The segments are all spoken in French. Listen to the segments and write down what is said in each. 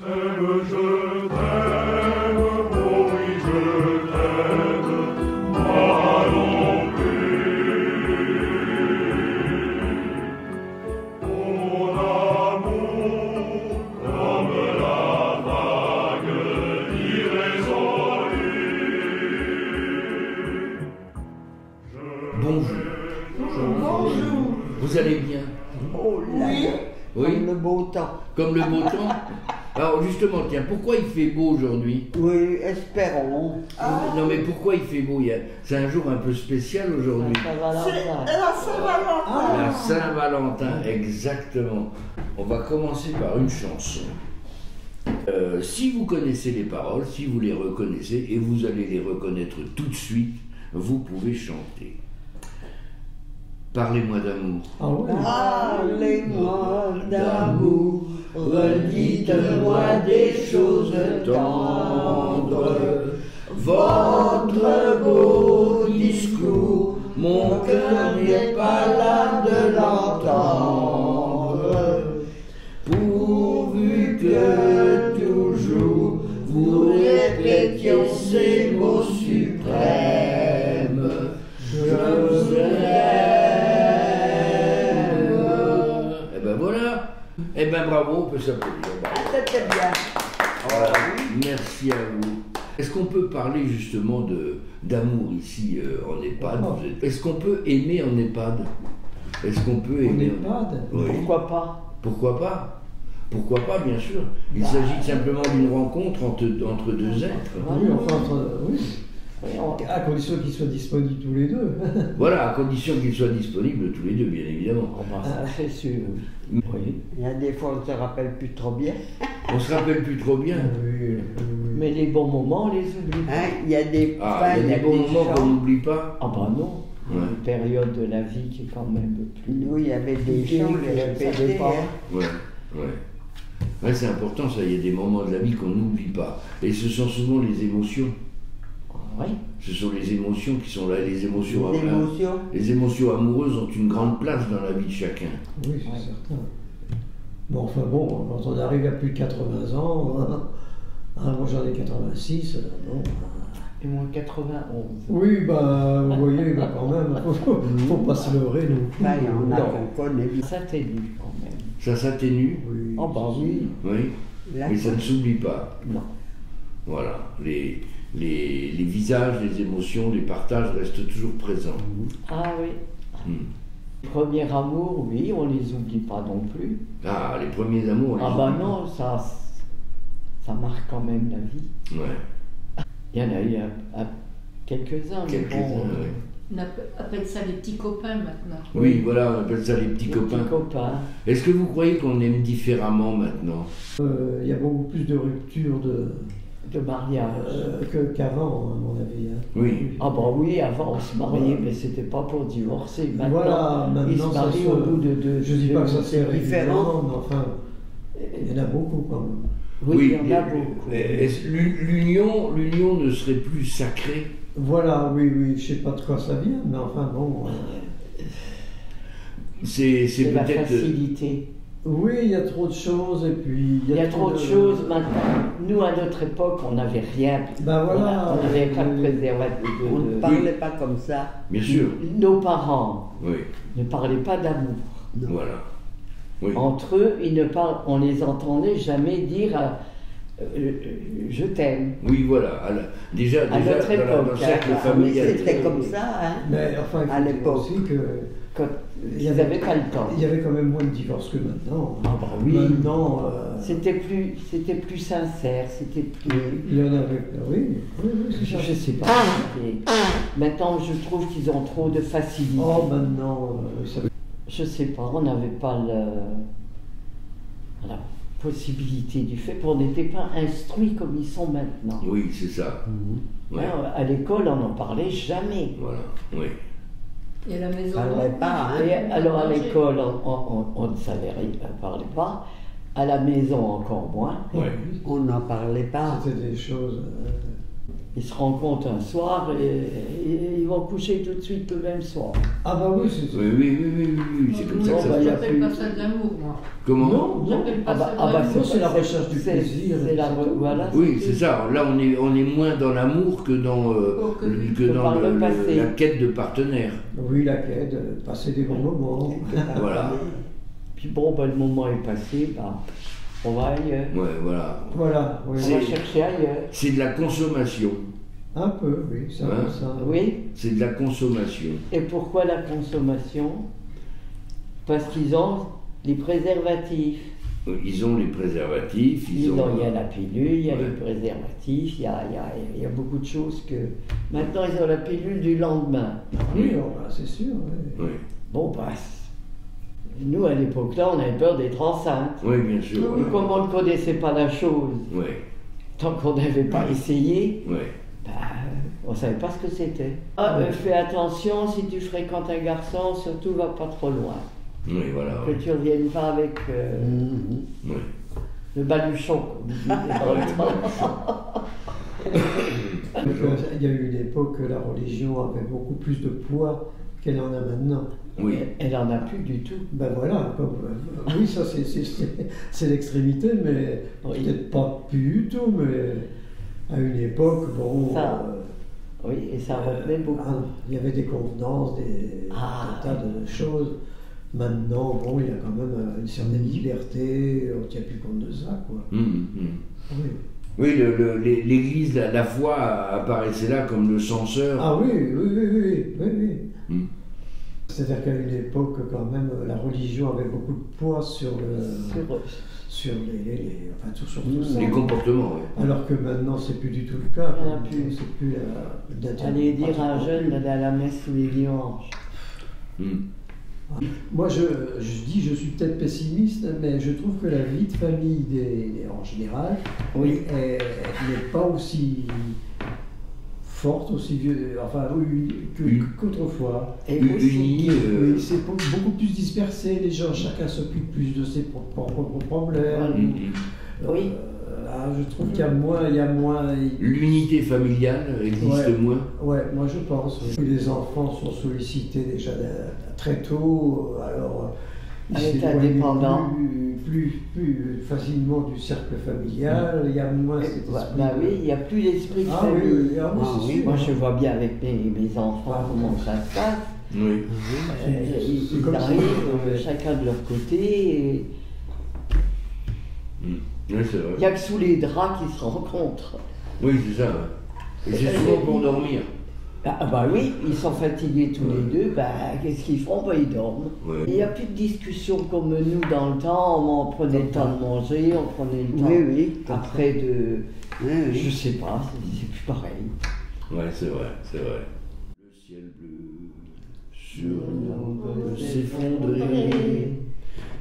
oh oui, je t'aime, moi non plus. Ton amour, comme la vague irrésolue. Bonjour. Bonjour. Vous allez bien? Oh là Oui. là. Oui. Comme le beau temps. Comme le beau temps? Alors justement, tiens, pourquoi il fait beau aujourd'hui? Oui, espérons. Non mais pourquoi il fait beau? C'est un jour un peu spécial aujourd'hui. C'est la Saint-Valentin. La Saint-Valentin, exactement. On va commencer par une chanson. Si vous connaissez les paroles, si vous les reconnaissez, et vous allez les reconnaître tout de suite, vous pouvez chanter. Parlez-moi d'amour. Ah oui. Parlez-moi d'amour, redites-moi des choses tendres. Votre beau discours, mon cœur n'est pas là de l'entendre. Pourvu que toujours vous répétiez ces mots suprêmes. Je vous aime. Eh ben voilà. Eh ben bravo, on peut s'applaudir. Bravo. Ah, c'était bien. Voilà. Merci à vous. Est-ce qu'on peut parler justement d'amour ici en EHPAD? Est-ce qu'on peut aimer en EHPAD? Est-ce qu'on peut En aimer EHPAD? Oui. Pourquoi pas? Pourquoi pas? Pourquoi pas, bien sûr. Il s'agit simplement d'une rencontre entre deux êtres. Oui, enfin, oui. Oui, À condition qu'ils soient disponibles tous les deux. Voilà, à condition qu'ils soient disponibles tous les deux, bien évidemment. ça, c'est sûr. Oui. Il y a des fois, on ne se rappelle plus trop bien. On se rappelle plus trop bien. Oui, Mais les bons moments, on les oublie pas. Hein, il y a des Ah, il y a des bons moments qu'on chants. n'oublie pas. Ah bah non. Ouais. Une période de la vie qui est quand même plus... Nous, il y avait des compliquée, chants, que les je ne savais répéter. pas. Hein. Ouais, ouais. Ouais, c'est important ça, il y a des moments de la vie qu'on n'oublie pas. Et ce sont souvent les émotions. Oui. Ce sont les émotions qui sont là, les émotions, Les émotions. les émotions amoureuses ont une grande place dans la vie de chacun. oui, c'est certain. Bon, enfin bon, quand on arrive à plus de 80 ans, moi j'en ai 86, bon. Et moi, 91. Oui, bah, vous voyez, bah, quand même, faut pas se leurrer, non. Bah, il y en a Non. qu'on connaît bien. Ça t'énue quand même. Ça s'atténue, Oui. Oh bah oui. oui, Là, mais ça ne s'oublie pas. Non. Voilà, les visages, les émotions, les partages restent toujours présents. Ah oui. Hmm. Premier amour, oui, on les oublie pas non plus. Ah, les premiers amours, on les Ah bah oublie non, ça marque quand même la vie. pas. Ouais, Il y en a eu quelques-uns. mais quelques-uns, bon, ouais. On appelle ça les petits copains maintenant. Oui, voilà, on appelle ça les petits les copains. petits copains. Est-ce que vous croyez qu'on aime différemment maintenant? Il y a beaucoup plus de ruptures De mariage. qu'avant, à mon avis. Hein. Oui. Ah bah oui, avant on se mariait, Voilà. mais c'était pas pour divorcer. Maintenant, Voilà, ils maintenant se ça marient se... au bout de deux. Je dis pas que ça c'est différent. régulièrement, mais enfin, il y en a beaucoup quand même. Oui, il y en a beaucoup. L'union ne serait plus sacrée? Voilà, oui, oui, je sais pas de quoi ça vient, mais enfin bon. C'est C'est la peut-être. facilité. Oui, il y a trop de choses et puis. Il y a trop de choses maintenant. Nous, à notre époque, on n'avait rien. Ben voilà. On n'avait pas de préservatif. on ne parlait pas comme ça. Bien sûr, Nos parents oui, ne parlaient pas d'amour. voilà. Oui. Entre eux, on les entendait jamais dire je t'aime. Oui, voilà. Déjà À notre dans le époque, cercle hein, familial. C'était comme ça, hein. Mais enfin, il À faut dire l'époque. aussi que. Quand Il y ils avait- n'avaient pas le temps. Il y avait quand même moins de divorces que maintenant. Ah bah oui. Maintenant, C'était plus sincère, c'était plus. il y en avait. Oui, oui, oui, c'est ça. Je sais pas. Et maintenant, je trouve qu'ils ont trop de facilité. Oh, maintenant, ça. Je sais pas, on n'avait pas la possibilité du fait, on n'était pas instruits comme ils sont maintenant. Oui, c'est ça. Ouais. Hein, à l'école, on n'en parlait jamais. Voilà, oui. Et à la maison. On parlait pas, hein. Et alors à l'école, on ne savait rien, on ne parlait pas. À la maison, encore moins. Ouais. On n'en parlait pas. C'était des choses. Ils se rencontrent un soir et ils vont coucher tout de suite le même soir. Ah bah oui, c'est... Oui, c'est comme ça que ça Bon, se y a passe. J'appelle pas plus- ça de l'amour, moi. Comment? Non, non. J'appelle pas ça de l'amour. c'est la recherche du plaisir, C'est la, c'est tout. voilà, Oui, c'est c'est ça. Là, on est moins dans l'amour que dans, Que par le passé. la quête de partenaire. Oui, la quête, passer des bons moments. Voilà. Puis bon, ben, le moment est passé, ben, on va ailleurs. Ouais, voilà. Voilà, oui. On va chercher ailleurs. C'est de la consommation. Un peu, oui, ça Hein? comme ça. Oui. C'est de la consommation. Et pourquoi la consommation? Parce qu'ils ont les préservatifs. Ils ont les préservatifs, Il y a la pilule, il y a les préservatifs, il y a beaucoup de choses que... Maintenant, ils ont la pilule du lendemain. Oui, bah, c'est sûr. Oui. Oui, Bon, bah, nous, à l'époque-là, on avait peur d'être enceinte. oui, bien sûr. Et Voilà. comme on ne connaissait pas la chose, Oui, tant qu'on n'avait pas essayé, oui. bah, on ne savait pas ce que c'était. Ah, fais attention, si tu fréquentes un garçon, surtout va pas trop loin. Oui, voilà. Que tu ne reviennes pas avec Oui. le baluchon, comme on disait dans le temps. Il y a eu une époque où la religion avait beaucoup plus de poids qu'elle en a maintenant. Oui. Elle en a plus du tout. Ben voilà, oui, ça c'est l'extrémité, mais Oui. peut-être pas plus du tout, mais à une époque, bon. Ça, Oui, et ça revenait beaucoup. Il y avait des convenances, des tas de choses. Maintenant, bon, il y a quand même une certaine liberté, on ne tient plus compte de ça, quoi. Oui. Oui, l'Église, la foi apparaissait là comme le censeur. Ah oui. Mm. C'est-à-dire qu'à une époque, quand même, la religion avait beaucoup de poids sur sur tout ça. Les comportements, oui. Alors que maintenant, c'est plus du tout le cas. Il y en a plus. C'est plus Allez dire à un jeune d'aller à la messe tous les dimanches. Mm. Moi, je dis, je suis peut-être pessimiste, mais je trouve que la vie de famille, en général, Oui. n'est pas aussi forte, aussi vieux, enfin, qu'autrefois. Et Unie, aussi, Oui, c'est beaucoup plus dispersé, les gens, chacun s'occupe plus de ses propres problèmes. Oui. Je trouve qu'il y a moins. L'unité familiale existe moins. Ouais, moi je pense. Oui. Les enfants sont sollicités déjà très tôt, alors ils Avec s'éloignent indépendant. plus facilement du cercle familial, il y a moins cet esprit. Bah oui, il n'y a plus l'esprit de Ah famille. oui, oui, ah oui, c'est sûr. Moi, je vois bien avec mes enfants comment ça se passe. Oui. C'est Ils comme ça. arrivent chacun de leur côté. Et Oui, c'est vrai. il n'y a que sous les draps qu'ils se rencontrent. Oui, c'est ça. Ouais. Et c'est souvent pour dormir. Ah bah oui, ils sont fatigués tous les deux, bah qu'est-ce qu'ils font? Bah ils dorment. Ouais. Il n'y a plus de discussion comme nous dans le temps, on prenait le temps de manger, on prenait le temps Oui. après de... Oui. Je sais pas, c'est plus pareil. Ouais, c'est vrai, c'est vrai. Le ciel bleu sur nous peut s'effondrer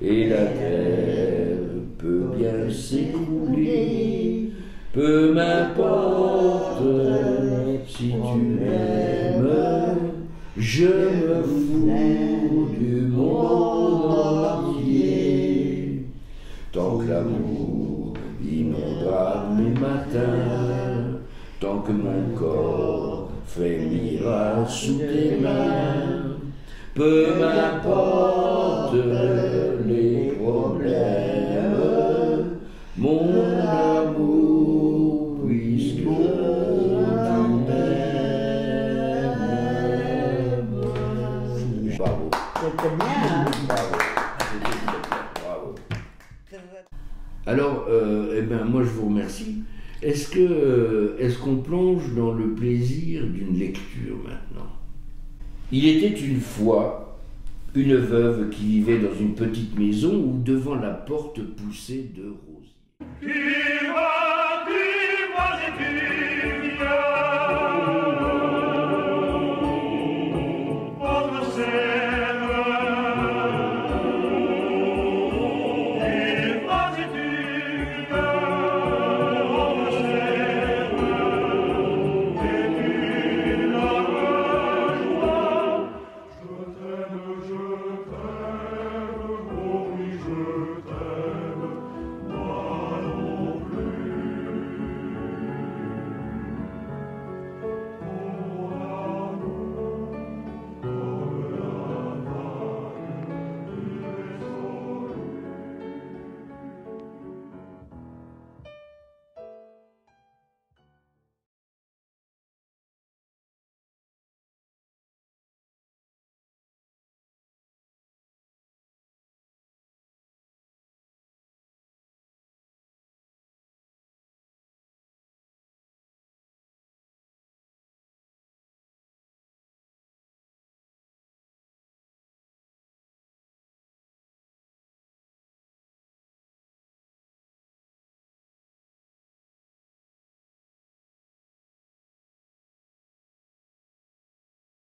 et la terre peut bien s'écrouler. Peu m'importe si tu m'aimes, je me fous du monde entier. Tant que l'amour inondera mes matins, tant que mon corps frémira sous tes mains, peu m'importe les problèmes, mon amour, puisque tu m'aimes. Bravo. C'était bien, hein? Bravo. Bravo. Alors, moi je vous remercie. Est-ce qu'on plonge dans le plaisir d'une lecture maintenant? Il était une fois une veuve qui vivait dans une petite maison où devant la porte poussaient deux rosiers.